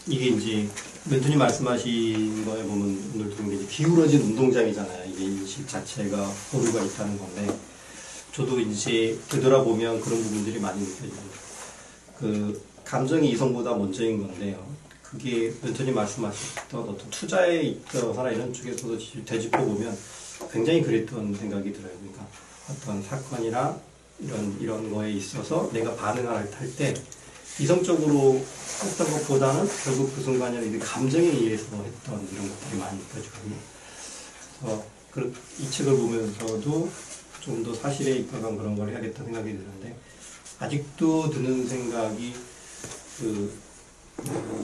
이게 이제 멘토님 말씀하신 거에 보면 오늘 들은 게 이제 기울어진 운동장이잖아요. 이게 인식 자체가 오류가 있다는 건데, 저도 이제 되돌아보면 그런 부분들이 많이 느껴집니다. 그 감정이 이성보다 먼저인 건데요. 그게 멘토님 말씀하셨던 어떤 투자에 있거나 이런 쪽에서도 되짚어보면 굉장히 그랬던 생각이 들어요. 그러니까 어떤 사건이나 이런 거에 있어서 내가 반응을 할 때 이성적으로 했던 것보다는 결국 그 순간에 감정에 의해서 했던 이런 것들이 많이 느껴지거든요. 그래서 이 책을 보면서도 좀 더 사실에 입각한 그런 걸 해야겠다 생각이 드는데, 아직도 드는 생각이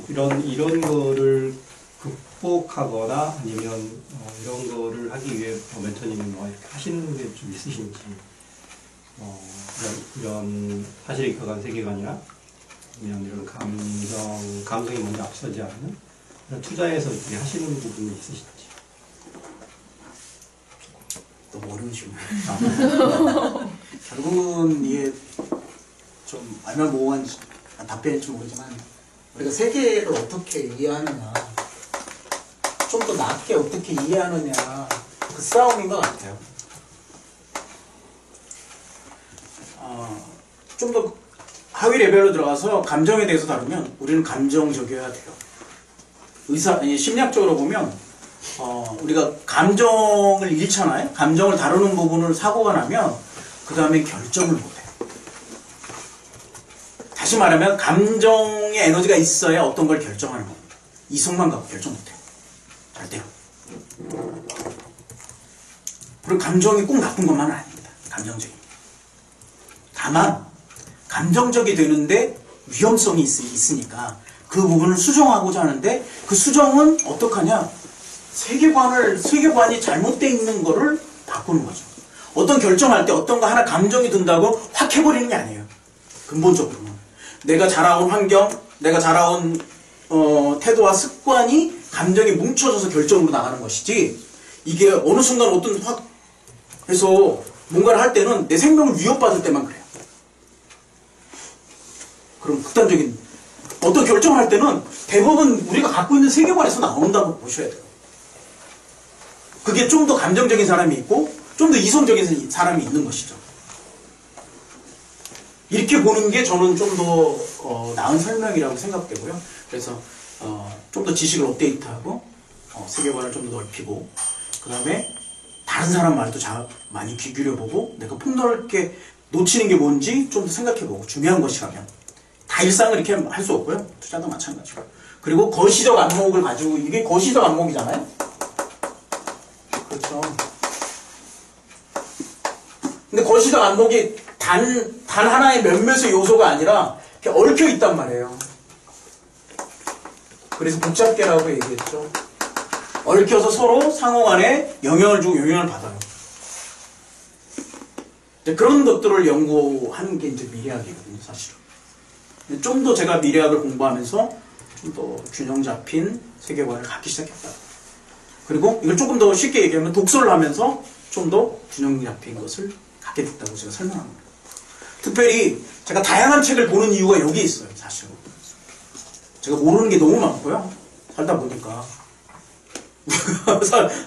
이런 거를 극복하거나 아니면 이런 거를 하기 위해 멘토님이 뭐 이렇게 하시는 게 좀 있으신지, 이런 사실에 입각한 세계관이나 아니면 이런 감성이 먼저 앞서지 않는 이런 투자에서 이렇게 하시는 부분이 있으신지. 너무 어려운 질문이에요. 결국은 이게 좀 알만모호한 답변일지 모르지만, 우리가 세계를 어떻게 이해하느냐, 좀 더 낮게 어떻게 이해하느냐, 그 싸움인 것 같아요. 좀 더 하위 레벨로 들어가서 감정에 대해서 다루면 우리는 감정적이어야 돼요. 심리학적으로 보면 우리가 감정을 잃잖아요. 감정을 다루는 부분을 사고가 나면 그 다음에 결정을 못해요. 다시 말하면 감정의 에너지가 있어야 어떤 걸 결정하는 겁니다. 이성만 갖고 결정 못해요. 잘 돼요. 그리고 감정이 꼭 나쁜 것만은 아닙니다. 감정적인. 다만 감정적이 되는데 위험성이 있으니까 그 부분을 수정하고자 하는데, 그 수정은 어떡하냐? 세계관이 잘못되어 있는 거를 바꾸는 거죠. 어떤 결정할 때 어떤 거 하나 감정이 든다고 확 해버리는 게 아니에요. 근본적으로는 내가 자라온 환경, 내가 자라온 태도와 습관이 감정이 뭉쳐져서 결정으로 나가는 것이지, 이게 어느 순간 어떤 확 해서 뭔가를 할 때는 내 생명을 위협받을 때만 그래요. 그럼 극단적인 어떤 결정을 할 때는 대부분 우리가 갖고 있는 세계관에서 나온다고 보셔야 돼요. 그게 좀 더 감정적인 사람이 있고 좀 더 이성적인 사람이 있는 것이죠. 이렇게 보는 게 저는 좀 더 나은 설명이라고 생각되고요. 그래서 좀 더 지식을 업데이트하고 세계관을 좀 더 넓히고, 그 다음에 다른 사람 말도 많이 귀 기울여보고, 내가 폭넓게 놓치는 게 뭔지 좀 더 생각해보고, 중요한 것이라면 다 일상을 이렇게 할 수 없고요. 투자도 마찬가지고. 그리고 거시적 안목을 가지고, 이게 거시적 안목이잖아요. 그렇죠. 근데 거시적 안목이 단 하나의 몇몇의 요소가 아니라 이렇게 얽혀 있단 말이에요. 그래서 복잡계라고 얘기했죠. 얽혀서 서로 상호간에 영향을 주고 영향을 받아요. 그런 것들을 연구하는 게 이제 미래학이거든요, 사실은. 좀 더 제가 미래학을 공부하면서 좀 더 균형 잡힌 세계관을 갖기 시작했다. 그리고 이걸 조금 더 쉽게 얘기하면 독서를 하면서 좀 더 균형 잡힌 것을 갖게 됐다고 제가 설명합니다. 특별히 제가 다양한 책을 보는 이유가 여기에 있어요, 사실은. 제가 모르는 게 너무 많고요. 살다 보니까.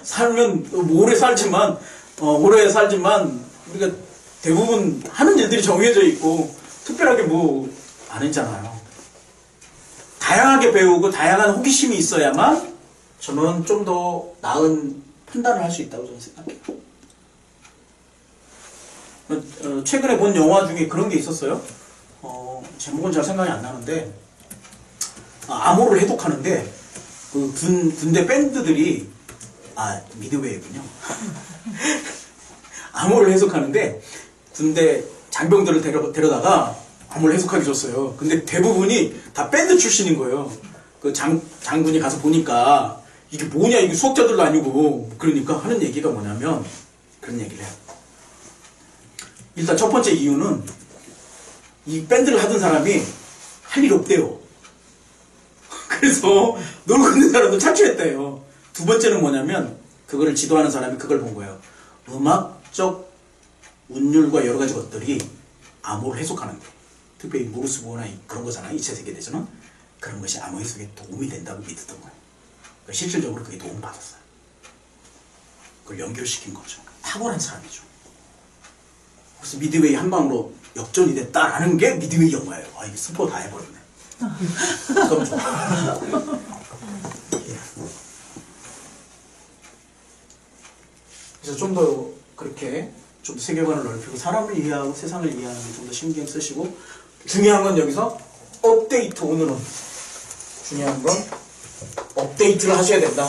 살면 오래 살지만 우리가 대부분 하는 일들이 정해져 있고 특별하게 뭐 안 했잖아요. 다양하게 배우고 다양한 호기심이 있어야만 저는 좀 더 나은 판단을 할 수 있다고 저는 생각해요. 최근에 본 영화 중에 그런 게 있었어요. 제목은 잘 생각이 안 나는데, 암호를 해독하는데 그 군대 밴드들이 미드웨이군요. 암호를 해석하는데 군대 장병들을 데려다가 암호를 해석하게 줬어요. 근데 대부분이 다 밴드 출신인 거예요. 그 장군이 가서 보니까 이게 뭐냐, 이게 수학자들도 아니고. 그러니까 하는 얘기가 뭐냐면 그런 얘기를 해요. 일단 첫 번째 이유는 이 밴드를 하던 사람이 할 일 없대요. 그래서 놀고 있는 사람도 탈출했대요. 두 번째는 뭐냐면 그거를 지도하는 사람이 그걸 본 거예요. 음악적 운율과 여러 가지 것들이 암호를 해석하는 거예요. 특별히 모르스보나 그런 거잖아요. 2차 세계대전은. 그런 것이 암호 해석에 도움이 된다고 믿었던 거예요. 그러니까 실질적으로 그게 도움 받았어요. 그걸 연결시킨 거죠. 탁월한 사람이죠. 그래서 미드웨이 한 방으로 역전이 됐다라는 게 미드웨이 영화예요. 아, 이게 스포 다 해버렸네. 그럼 좋아. 그래서 좀 더 그렇게 좀 더 세계관을 넓히고 사람을 이해하고 세상을 이해하는 데 좀 더 신경 쓰시고, 중요한 건 여기서 업데이트, 오늘은 중요한 건 업데이트를 하셔야 된다.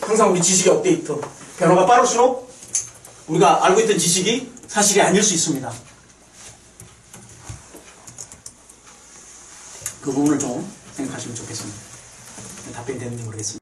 항상 우리 지식의 업데이트. 변화가 빠를수록 우리가 알고 있던 지식이 사실이 아닐 수 있습니다. 그 부분을 좀 생각하시면 좋겠습니다. 답변이 되는지 모르겠습니다.